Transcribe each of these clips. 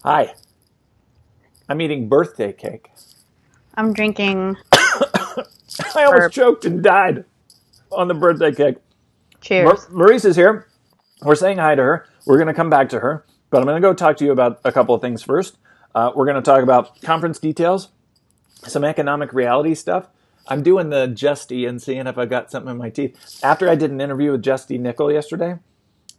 Hi. I'm eating birthday cake. I'm drinking. I almost choked and died on the birthday cake. Cheers. Marisa's here. We're saying hi to her. We're going to come back to her, but I'm going to go talk to you about a couple of things first. We're going to talk about conference details, some economic reality stuff. I'm doing the Justy and seeing if I got something in my teeth. After I did an interview with Justy Nickel yesterday,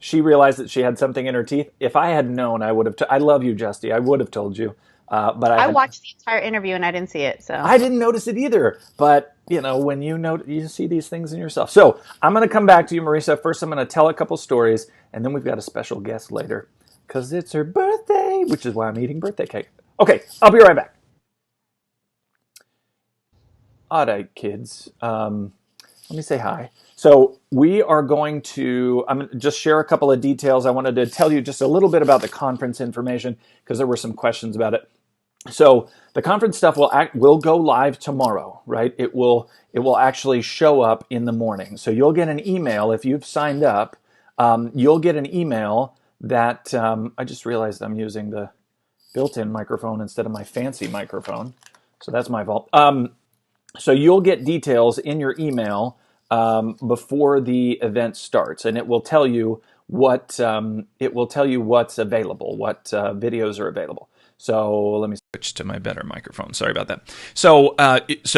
she realized that she had something in her teeth. If I had known, I would have. I love you, Justy. I would have told you, but I watched the entire interview and I didn't see it. So I didn't notice it either. But when you see these things in yourself. So I'm going to come back to you, Marisa. First, I'm going to tell a couple stories, and then we've got a special guest later because it's her birthday, which is why I'm eating birthday cake. Okay, I'll be right back. All right, kids. Let me say hi. So we are going to, I'm going to just share a couple of details. I wanted to tell you just a little bit about the conference information because there were some questions about it. So the conference stuff will go live tomorrow, right? It will actually show up in the morning. So you'll get an email if you've signed up. You'll get an email that I just realized I'm using the built-in microphone instead of my fancy microphone. So that's my fault. So you'll get details in your email before the event starts, and it will tell you what's available, what videos are available. So let me switch to my better microphone. Sorry about that. So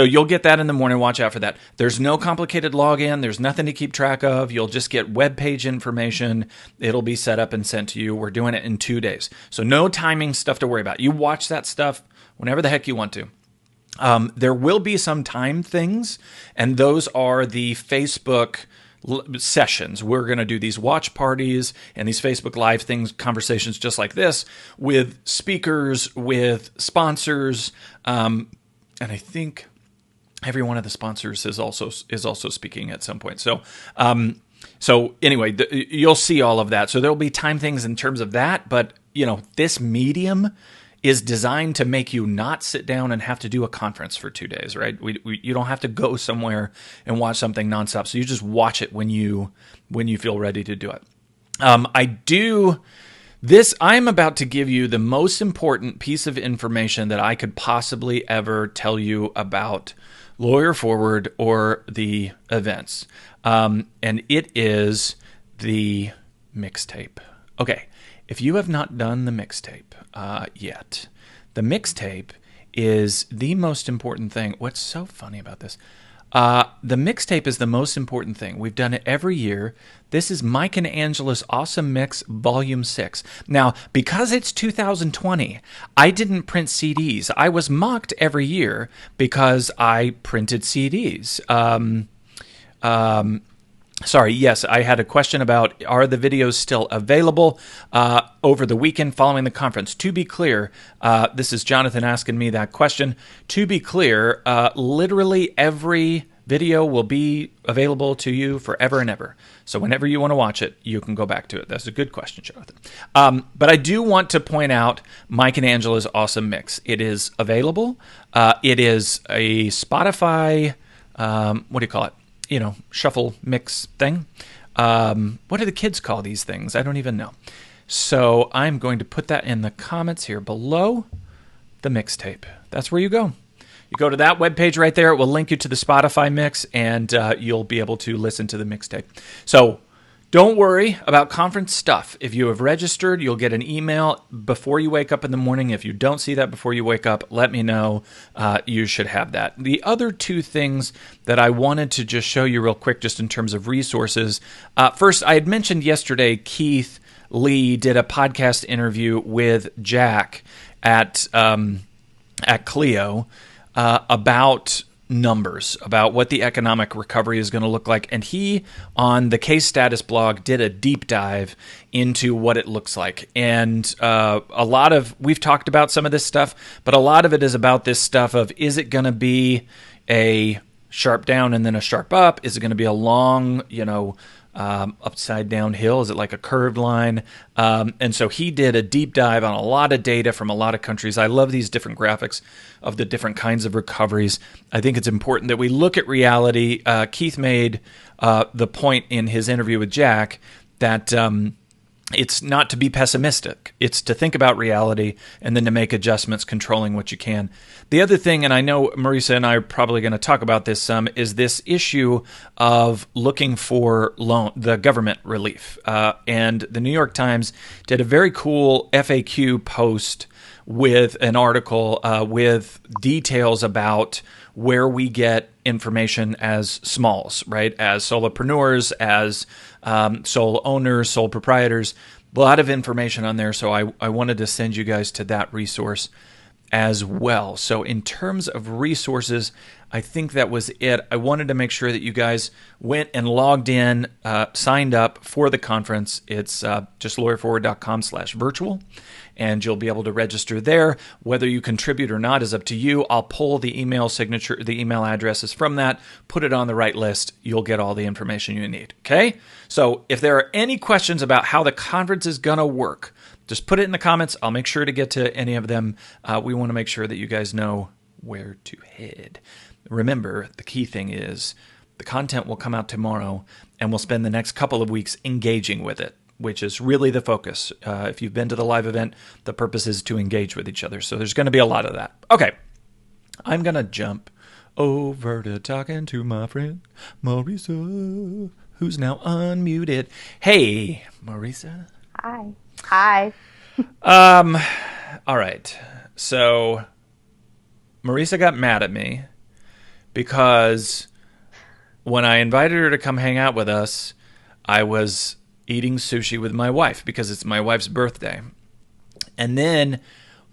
you'll get that in the morning. Watch out for that. There's no complicated login. There's nothing to keep track of. You'll just get web page information. It'll be set up and sent to you. We're doing it in 2 days. So no timing stuff to worry about. You watch that stuff whenever the heck you want to. There will be some time things, and those are the Facebook sessions. We're going to do these watch parties and these Facebook Live things, conversations just like this, with speakers, with sponsors, and I think every one of the sponsors is also speaking at some point. So anyway, you'll see all of that. So there'll be time things in terms of that, but this medium is designed to make you not sit down and have to do a conference for 2 days, right? You don't have to go somewhere and watch something nonstop. So you just watch it when you feel ready to do it. I'm about to give you the most important piece of information that I could possibly ever tell you about Lawyer Forward or the events. And it is the mixtape. Okay. If you have not done the mixtape yet, the mixtape is the most important thing. What's so funny about this? The mixtape is the most important thing. We've done it every year. This is Mike and Angela's Awesome Mix Volume 6. Now, because it's 2020, I didn't print CDs. I was mocked every year because I printed CDs. Sorry, yes, I had a question about, are the videos still available over the weekend following the conference? To be clear, this is Jonathan asking me that question. To be clear, literally every video will be available to you forever and ever. So whenever you want to watch it, you can go back to it. That's a good question, Jonathan. But I do want to point out Mike and Angela's Awesome Mix. It is available. It is a Spotify, what do you call it? Shuffle mix thing. What do the kids call these things? I don't even know. So I'm going to put that in the comments here below. The mixtape. That's where you go. You go to that webpage right there. It will link you to the Spotify mix, and you'll be able to listen to the mixtape. So don't worry about conference stuff. If you have registered, you'll get an email before you wake up in the morning. If you don't see that before you wake up, let me know. You should have that. The other two things that I wanted to just show you real quick, just in terms of resources. First, I had mentioned yesterday Keith Lee did a podcast interview with Jack at Clio about numbers, about what the economic recovery is going to look like. And he, on the Case Status blog, did a deep dive into what it looks like. And we've talked about some of this stuff, but a lot of it is about this stuff of, is it going to be a sharp down and then a sharp up? Is it going to be a long, upside down hill? Is it like a curved line? And so he did a deep dive on a lot of data from a lot of countries. I love these different graphics of the different kinds of recoveries. I think it's important that we look at reality. Keith made the point in his interview with Jack that it's not to be pessimistic. It's to think about reality and then to make adjustments, controlling what you can. The other thing, and I know Marisa and I are probably going to talk about this some, is this issue of looking for the government relief. And the New York Times did a very cool FAQ post with an article with details about where we get information as smalls, right? As solopreneurs, as sole owners, sole proprietors, a lot of information on there. So I wanted to send you guys to that resource as well. So in terms of resources, I think that was it. I wanted to make sure that you guys went and logged in, signed up for the conference. It's just lawyerforward.com/virtual, and you'll be able to register there. Whether you contribute or not is up to you. I'll pull the email signature, the email addresses from that, put it on the right list. You'll get all the information you need. Okay? So if there are any questions about how the conference is going to work, just put it in the comments. I'll make sure to get to any of them. We want to make sure that you guys know where to head. Remember, the key thing is the content will come out tomorrow, and we'll spend the next couple of weeks engaging with it, which is really the focus. If you've been to the live event, the purpose is to engage with each other. So there's going to be a lot of that. Okay, I'm going to jump over to talking to my friend Marisa, who's now unmuted. Hey, Marisa. Hi. Hi. All right. So Marisa got mad at me because when I invited her to come hang out with us, I was eating sushi with my wife because it's my wife's birthday. And then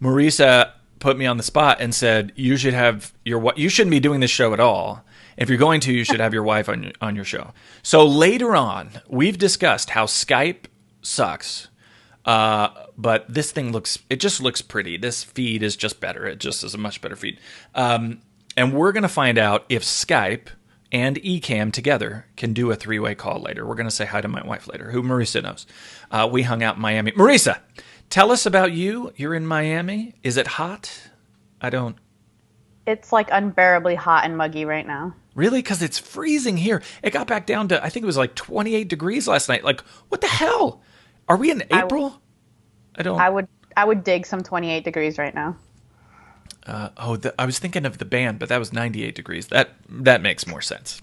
Marisa put me on the spot and said, you shouldn't be doing this show at all. If you're going to, you should have your wife on your show. So later on, we've discussed how Skype sucks. But this thing just looks pretty. This feed is just better. It just is a much better feed. And we're going to find out if Skype and Ecamm together can do a three-way call later. We're going to say hi to my wife later, who Marisa knows. We hung out in Miami. Marisa, tell us about you. You're in Miami. Is it hot? It's like unbearably hot and muggy right now. Really? Because it's freezing here. It got back down to, I think it was like 28 degrees last night. Like, what the hell? Are we in April? I would dig some 28 degrees right now. I was thinking of the band, but that was 98 degrees. That makes more sense.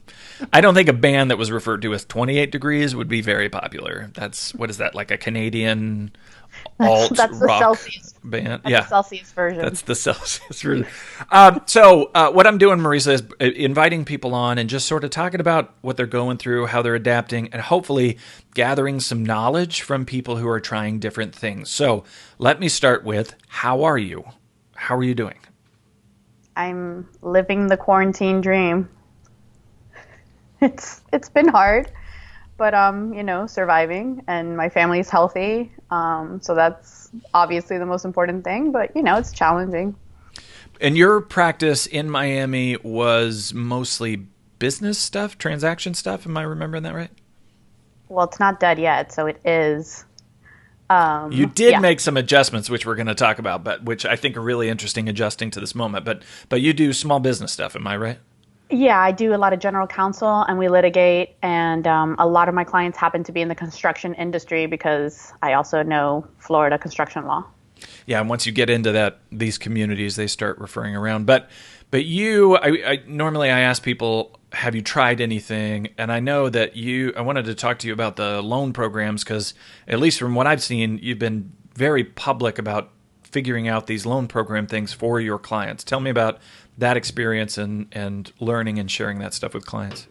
I don't think a band that was referred to as 28 degrees would be very popular. What is that, like a Canadian alt that's the rock Celsius band? That's the Celsius version. That's the Celsius version. So what I'm doing, Marisa, is inviting people on and just sort of talking about what they're going through, how they're adapting, and hopefully gathering some knowledge from people who are trying different things. So let me start with, how are you? How are you doing? I'm living the quarantine dream. It's been hard, but surviving, and my family's healthy. So that's obviously the most important thing, but it's challenging. And your practice in Miami was mostly business stuff, transaction stuff. Am I remembering that right? Well, it's not dead yet, so it is. You did make some adjustments, which we're going to talk about, but which I think are really interesting, adjusting to this moment. But you do small business stuff, am I right? Yeah, I do a lot of general counsel, and we litigate, and a lot of my clients happen to be in the construction industry because I also know Florida construction law. Yeah, and once you get into these communities, they start referring around. But you, normally I ask people, have you tried anything? And I know that I wanted to talk to you about the loan programs because, at least from what I've seen, you've been very public about figuring out these loan program things for your clients. Tell me about that experience and learning and sharing that stuff with clients.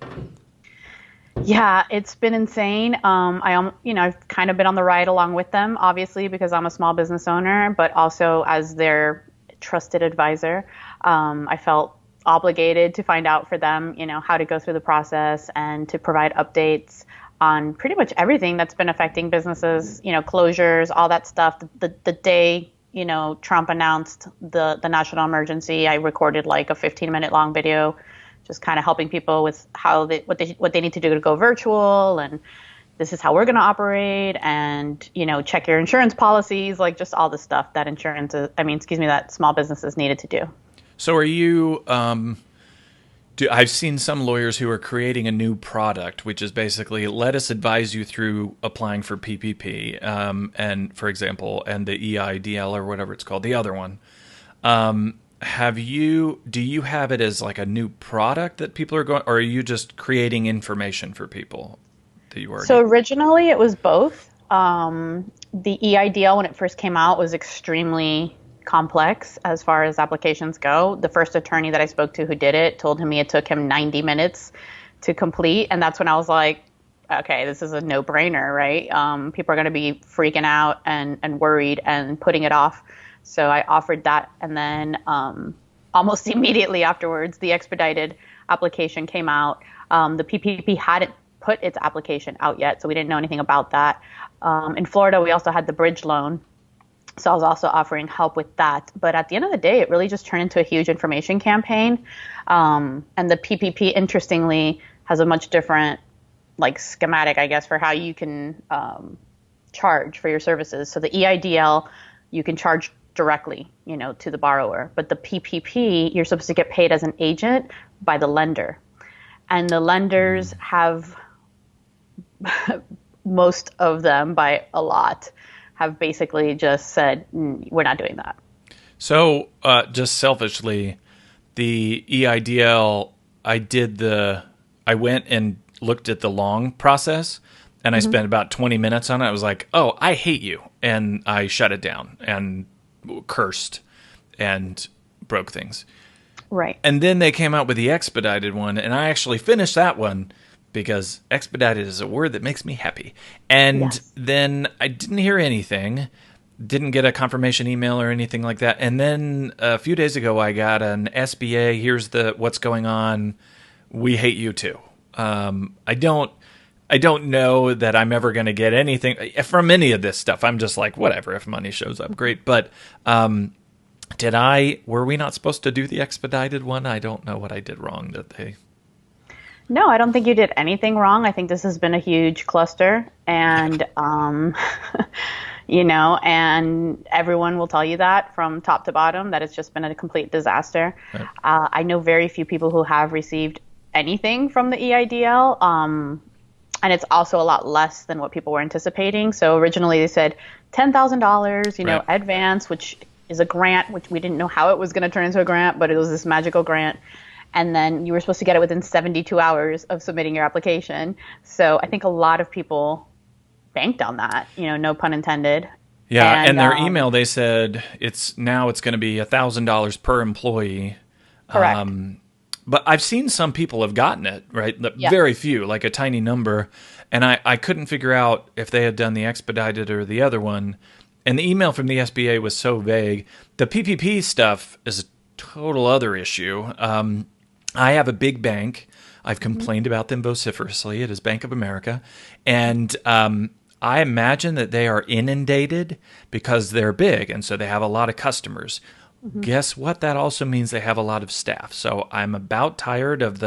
Yeah, it's been insane. I've kind of been on the ride along with them, obviously, because I'm a small business owner, but also as their trusted advisor. I felt obligated to find out for them, how to go through the process and to provide updates on pretty much everything that's been affecting businesses, closures, all that stuff. The day, Trump announced the national emergency, I recorded like a 15-minute long video, just kind of helping people with what they need to do to go virtual, and this is how we're going to operate, and check your insurance policies, like just all the stuff that that small businesses needed to do. So are you I've seen some lawyers who are creating a new product, which is basically let us advise you through applying for PPP, and for example, and the EIDL or whatever it's called, the other one. Do you have it as like a new product that people are going, or are you just creating information for people that you already? So originally it was both. The EIDL, when it first came out, was extremely complex as far as applications go. The first attorney that I spoke to who did it told me it took him 90 minutes to complete. And that's when I was like, okay, this is a no-brainer, right? People are going to be freaking out and worried and putting it off. So I offered that. And then almost immediately afterwards, the expedited application came out. The PPP hadn't put its application out yet, so we didn't know anything about that. In Florida, we also had the bridge loan. So I was also offering help with that. But at the end of the day, it really just turned into a huge information campaign. And the PPP, interestingly, has a much different like schematic, I guess, for how you can charge for your services. So the EIDL, you can charge directly, to the borrower. But the PPP, you're supposed to get paid as an agent by the lender. And the lenders have, most of them by a lot, have basically just said, we're not doing that. So just selfishly, the EIDL, I went and looked at the long process, and I spent about 20 minutes on it. I was like, oh, I hate you. And I shut it down and cursed and broke things. Right. And then they came out with the expedited one, and I actually finished that one because expedited is a word that makes me happy. And then I didn't hear anything, didn't get a confirmation email or anything like that. And then a few days ago, I got an SBA, here's what's going on, we hate you too. I don't know that I'm ever going to get anything from any of this stuff. I'm just like, whatever, if money shows up, great. But were we not supposed to do the expedited one? I don't know what I did wrong No, I don't think you did anything wrong. I think this has been a huge cluster, and and everyone will tell you that from top to bottom, that it's just been a complete disaster. Right. I know very few people who have received anything from the EIDL, and it's also a lot less than what people were anticipating. So originally they said $10,000, right, advance, which is a grant, which we didn't know how it was going to turn into a grant, but it was this magical grant. And then you were supposed to get it within 72 hours of submitting your application. So I think a lot of people banked on that, no pun intended. Yeah, and their email, they said it's going to be $1,000 per employee. Correct. But I've seen some people have gotten it, right? Yeah. Very few, like a tiny number. And I couldn't figure out if they had done the expedited or the other one. And the email from the SBA was so vague. The PPP stuff is a total other issue. I have a big bank. I've complained about them vociferously. It is Bank of America. And I imagine that they are inundated because they're big, and so they have a lot of customers. Mm-hmm. Guess what? That also means they have a lot of staff. So I'm about tired of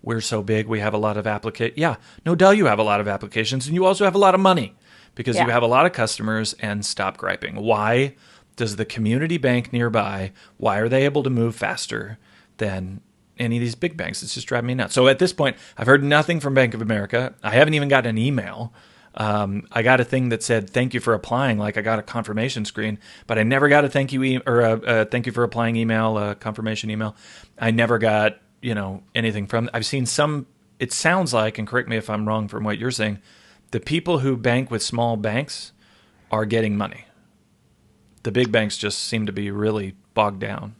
we're so big, we have a lot of applications. Yeah, no doubt you have a lot of applications, and you also have a lot of money because you have a lot of customers, and stop griping. Why does the community bank nearby, why are they able to move faster than any of these big banks? It's just driving me nuts. So at this point, I've heard nothing from Bank of America. I haven't even gotten an email. I got a thing that said, thank you for applying. Like I got a confirmation screen, but I never got a thank you thank you for applying email, a confirmation email. I never got, anything from, I've seen some, it sounds like, and correct me if I'm wrong from what you're saying, the people who bank with small banks are getting money. The big banks just seem to be really bogged down.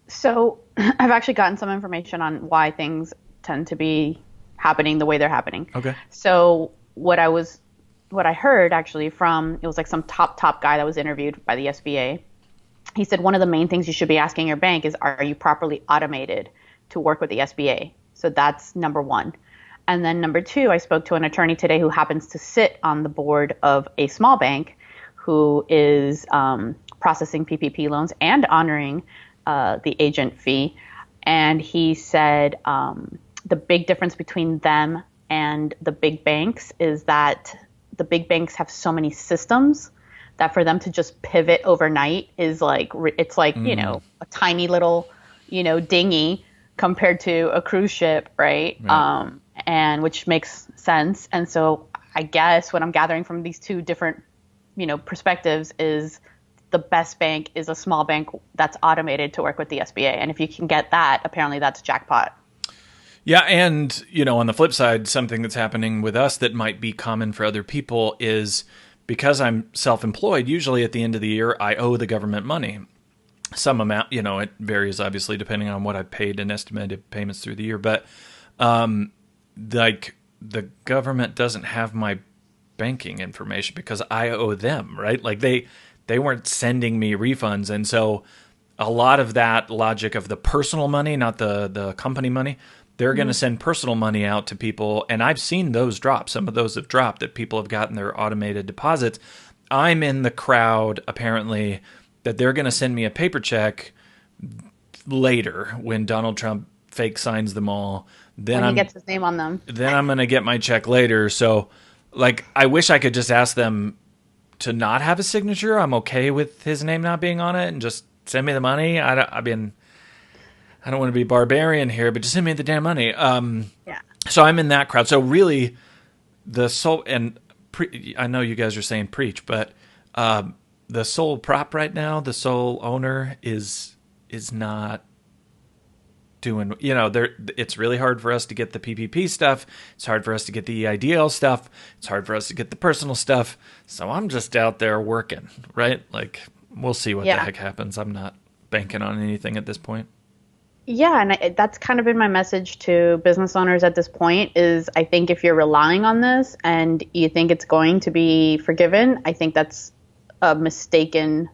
So I've actually gotten some information on why things tend to be happening the way they're happening. Okay. So what I heard actually from, it was like some top guy that was interviewed by the SBA. He said one of the main things you should be asking your bank is, are you properly automated to work with the SBA? So that's number one. And then number two, I spoke to an attorney today who happens to sit on the board of a small bank who is processing PPP loans and honoring the agent fee. And he said the big difference between them and the big banks is that the big banks have so many systems that for them to just pivot overnight is like, it's like, a tiny little, dinghy compared to a cruise ship, right? Right. And which makes sense. And so I guess what I'm gathering from these two different, perspectives is the best bank is a small bank that's automated to work with the SBA. And if you can get that, apparently that's jackpot. Yeah, and on the flip side, something that's happening with us that might be common for other people is because I'm self-employed, usually at the end of the year, I owe the government money. Some amount, it varies obviously depending on what I paid in estimated payments through the year, but like the government doesn't have my banking information because I owe them, right? Like they weren't sending me refunds, and so a lot of that logic of the personal money, not the company money, they're going to send personal money out to people, and I've seen those drop. Some of those have dropped that people have gotten their automated deposits. I'm in the crowd, apparently, that they're going to send me a paper check later when Donald Trump fake signs them all. Then When he gets his name on them. Then I'm going to get my check later. So, I wish I could just ask them to not have a signature. I'm okay with his name not being on it and just send me the money. I don't want to be barbarian here, but just send me the damn money. Yeah. So I'm in that crowd. So really, I know you guys are saying preach, but the sole prop right now, the sole owner is not doing. It's really hard for us to get the PPP stuff. It's hard for us to get the EIDL stuff. It's hard for us to get the personal stuff. So I'm just out there working, right? We'll see what the heck happens. I'm not banking on anything at this point. Yeah, and that's kind of been my message to business owners at this point is I think if you're relying on this and you think it's going to be forgiven, I think that's a mistaken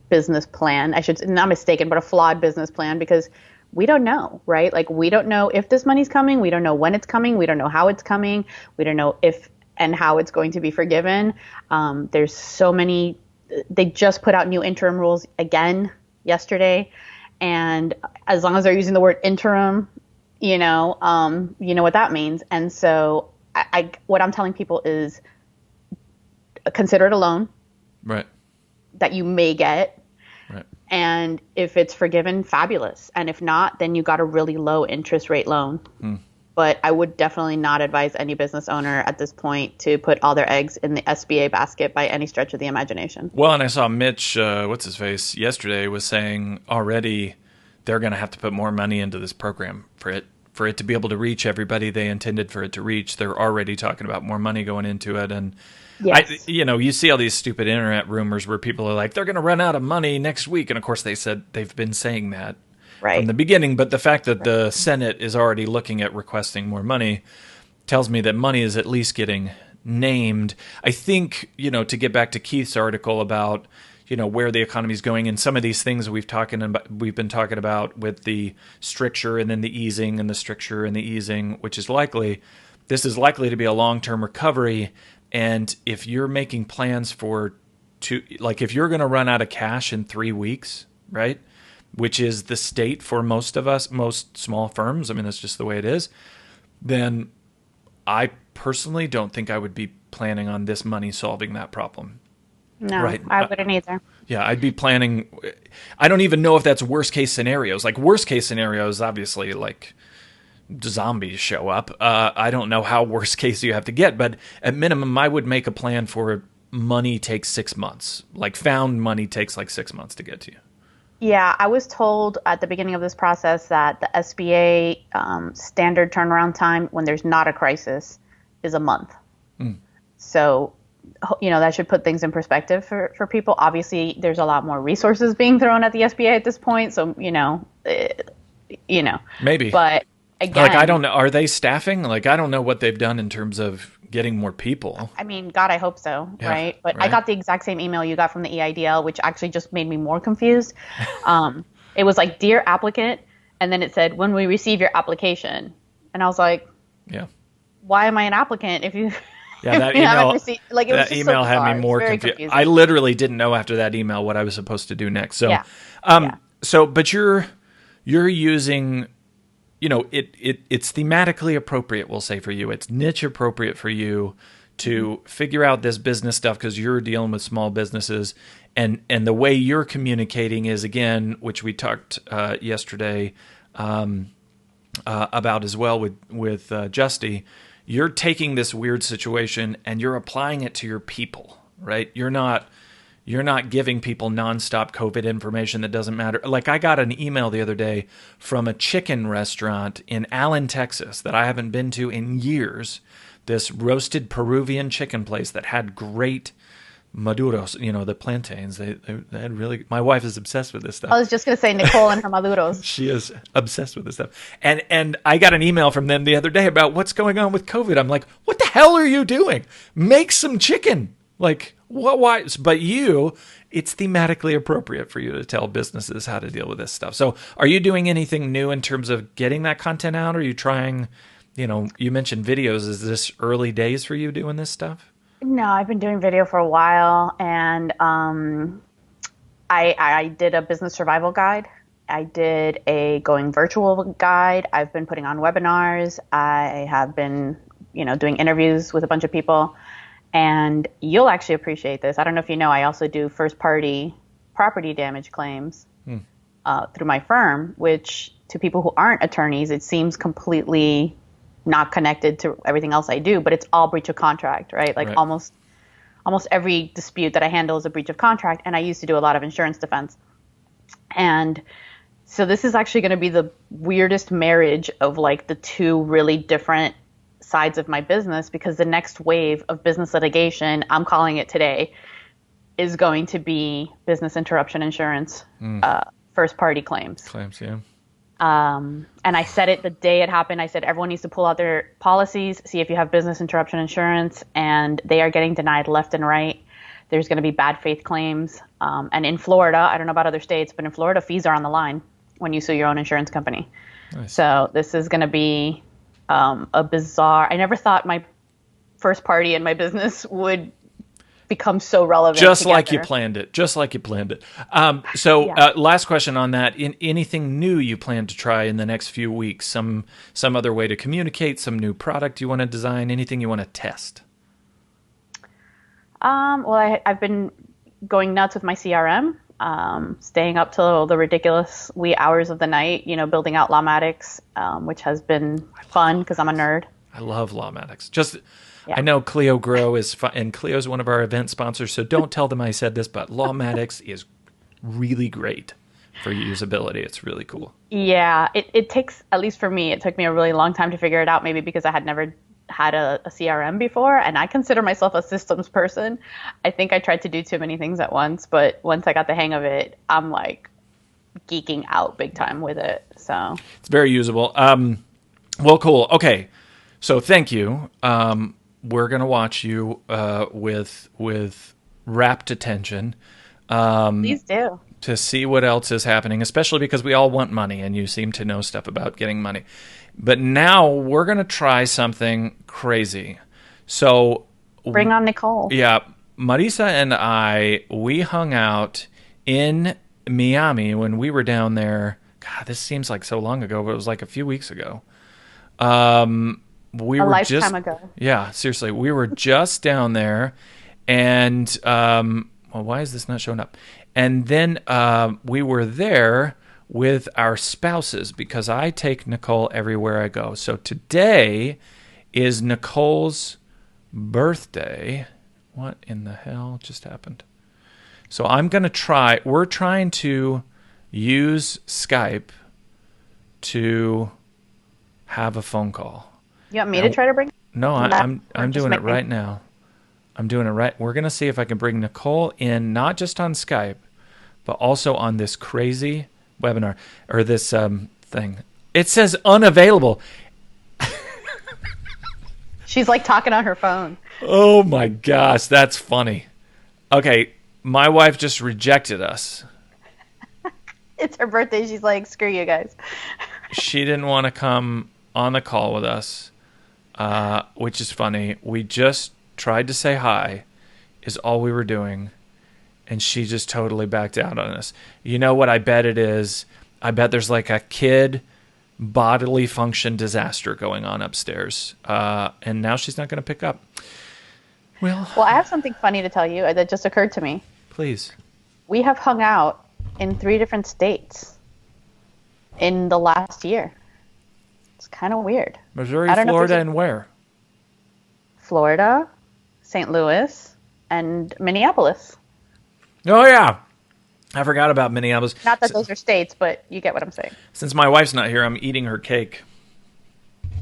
business plan. Not mistaken, but a flawed business plan because we don't know, right? We don't know if this money's coming. We don't know when it's coming. We don't know how it's coming. We don't know if and how it's going to be forgiven. There's so many. They just put out new interim rules again yesterday. And as long as they're using the word interim, you know what that means. And so what I'm telling people is consider it a loan. Right. That you may get. Right. And if it's forgiven, fabulous. And if not, then you got a really low interest rate loan. But I would definitely not advise any business owner at this point to put all their eggs in the SBA basket by any stretch of the imagination. Well, and I saw Mitch, what's his face, yesterday was saying already they're going to have to put more money into this program for it to be able to reach everybody they intended for it to reach. They're already talking about more money going into it. And yes. You see all these stupid internet rumors where people are like, they're going to run out of money next week. And of course they've been saying that. Right. From the beginning, but the fact that the Senate is already looking at requesting more money tells me that money is at least getting named. I think, to get back to Keith's article about, where the economy is going and some of these things we've been talking about with the stricture and then the easing and the stricture and the easing, which is this is likely to be a long-term recovery. And if you're making plans if you're going to run out of cash in 3 weeks, right? Which is the state for most of us, most small firms. I mean, that's just the way it is. Then I personally don't think I would be planning on this money solving that problem. No, right? I wouldn't either. Yeah, I'd be planning. I don't even know if that's worst case scenarios. Worst case scenarios, obviously, zombies show up. I don't know how worst case you have to get, but at minimum, I would make a plan for money takes 6 months. Found money takes 6 months to get to you. Yeah, I was told at the beginning of this process that the SBA standard turnaround time when there's not a crisis is a month. So, that should put things in perspective for people. Obviously, there's a lot more resources being thrown at the SBA at this point. So, Maybe. But again, I don't know. Are they staffing? I don't know what they've done in terms of getting more people. I mean, God, I hope so, Yeah, right? But right. I got the exact same email you got from the EIDL, which actually just made me more confused. It was dear applicant, and then it said, when we receive your application. And I was like, yeah, why am I an applicant if you... Yeah, that email had me more confused. I literally didn't know after that email what I was supposed to do next. So, but you're using... it's thematically appropriate, we'll say, for you. It's niche appropriate for you to figure out this business stuff because you're dealing with small businesses. And the way you're communicating is, again, which we talked yesterday, about as well with Justy. You're taking this weird situation and you're applying it to your people, right? You're not giving people nonstop COVID information that doesn't matter. Like, I got an email the other day from a chicken restaurant in Allen, Texas that I haven't been to in years. This roasted Peruvian chicken place that had great maduros, the plantains. They had really. My wife is obsessed with this stuff. I was just going to say Nicole and her maduros. She is obsessed with this stuff. And I got an email from them the other day about what's going on with COVID. I'm like, what the hell are you doing? Make some chicken. Like, what? Why? But it's thematically appropriate for you to tell businesses how to deal with this stuff. So are you doing anything new in terms of getting that content out? Are you trying, you mentioned videos. Is this early days for you doing this stuff? No, I've been doing video for a while, and I did a business survival guide. I did a going virtual guide. I've been putting on webinars. I have been, doing interviews with a bunch of people, and you'll actually appreciate this. I don't know if you know, I also do first-party property damage claims through my firm, which to people who aren't attorneys, it seems completely not connected to everything else I do, but it's all breach of contract, right? Like, right. Almost every dispute that I handle is a breach of contract, and I used to do a lot of insurance defense. And so this is actually going to be the weirdest marriage of like the two really different sides of my business, because the next wave of business litigation, I'm calling it today, is going to be business interruption insurance, first party claims. Claims, yeah. And I said it the day it happened. I said, everyone needs to pull out their policies, see if you have business interruption insurance, and they are getting denied left and right. There's going to be bad faith claims. And in Florida, I don't know about other states, but in Florida, fees are on the line when you sue your own insurance company. Nice. So this is going to be a bizarre, I never thought my first party in my business would become so relevant. Just like you planned it. Last question on that. Anything new you plan to try in the next few weeks? Some other way to communicate, some new product you want to design, anything you want to test? I've been going nuts with my CRM, staying up till the ridiculous wee hours of the night, building out Lawmatics, which has been fun because I'm a nerd. I love Lawmatics. Yeah. I know Clio Grow is fun, and Clio's one of our event sponsors, so don't tell them I said this, but Lawmatics is really great for usability. It's really cool. Yeah, it takes, at least for me, it took me a really long time to figure it out, maybe because I had never had a CRM before, and I consider myself a systems person. I think I tried to do too many things at once, but once I got the hang of it, I'm like geeking out big time with it. So it's very usable. Well, cool. Okay, so thank you. We're going to watch you with rapt attention. Please do. To see what else is happening, especially because we all want money, and you seem to know stuff about getting money. But now we're going to try something crazy. So bring on Nicole. Yeah. Marisa and we hung out in Miami when we were down there. God, this seems like so long ago, but it was like a few weeks ago. A lifetime ago. Yeah, seriously. We were just down there, and why is this not showing up? And then we were there with our spouses because I take Nicole everywhere I go. So today is Nicole's birthday. What in the hell just happened? So we're trying to use Skype to have a phone call. You want me to try to bring? No, I'm doing it right now. I'm doing it right. We're going to see if I can bring Nicole in, not just on Skype, but also on this crazy webinar or this thing. It says unavailable. She's like talking on her phone. Oh my gosh, that's funny. Okay, my wife just rejected us. It's her birthday. She's like, screw you guys. She didn't want to come on the call with us. Which is funny. We just tried to say hi, is all we were doing, and she just totally backed out on us. You know what I bet it is? I bet there's like a kid bodily function disaster going on upstairs, and now she's not going to pick up. Well, I have something funny to tell you that just occurred to me. Please. We have hung out in 3 different states. in the last year. It's kind of weird. Missouri, I don't know if Florida, there's and where? Florida, St. Louis, and Minneapolis. Oh, yeah. I forgot about Minneapolis. Not that those are states, but you get what I'm saying. Since my wife's not here, I'm eating her cake.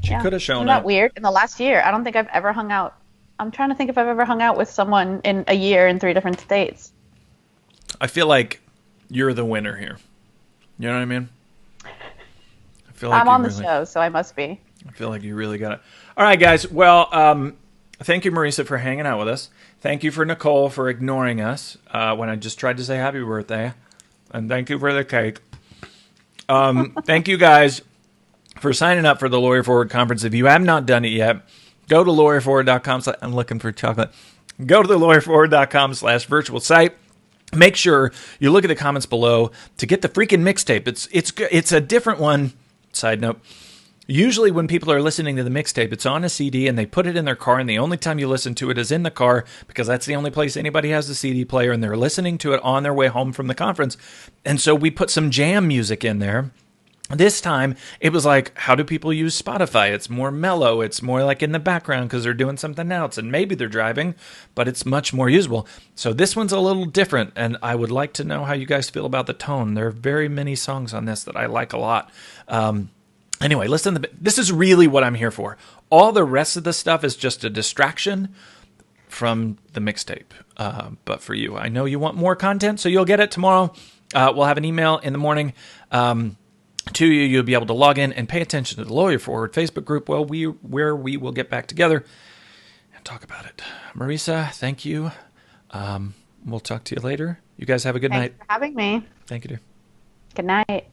She could have shown Isn't that up. weird? In the last year, I don't think I've ever hung out. I'm trying to think if I've ever hung out with someone in a year in 3 different states. I feel like you're the winner here. You know what I mean? I feel like I'm on the show, so I must be. I feel like you really got it. All right, guys. Well, thank you, Marisa, for hanging out with us. Thank you for Nicole for ignoring us when I just tried to say happy birthday. And thank you for the cake. Thank you, guys, for signing up for the Lawyer Forward Conference. If you have not done it yet, go to lawyerforward.com. I'm looking for chocolate. Go to the lawyerforward.com/virtual site. Make sure you look at the comments below to get the freaking mixtape. It's a different one. Side note. Usually when people are listening to the mixtape, it's on a CD and they put it in their car, and the only time you listen to it is in the car because that's the only place anybody has a CD player, and they're listening to it on their way home from the conference. And so we put some jam music in there. This time, it was like, how do people use Spotify? It's more mellow. It's more like in the background because they're doing something else, and maybe they're driving, but it's much more usable. So this one's a little different, and I would like to know how you guys feel about the tone. There are very many songs on this that I like a lot. Anyway, listen, this is really what I'm here for. All the rest of the stuff is just a distraction from the mixtape. But for you, I know you want more content, so you'll get it tomorrow. We'll have an email in the morning to you. You'll be able to log in and pay attention to the Lawyer Forward Facebook group where we will get back together and talk about it. Marisa, thank you. We'll talk to you later. You guys have a good night. Thanks for having me. Thank you, dear. Good night.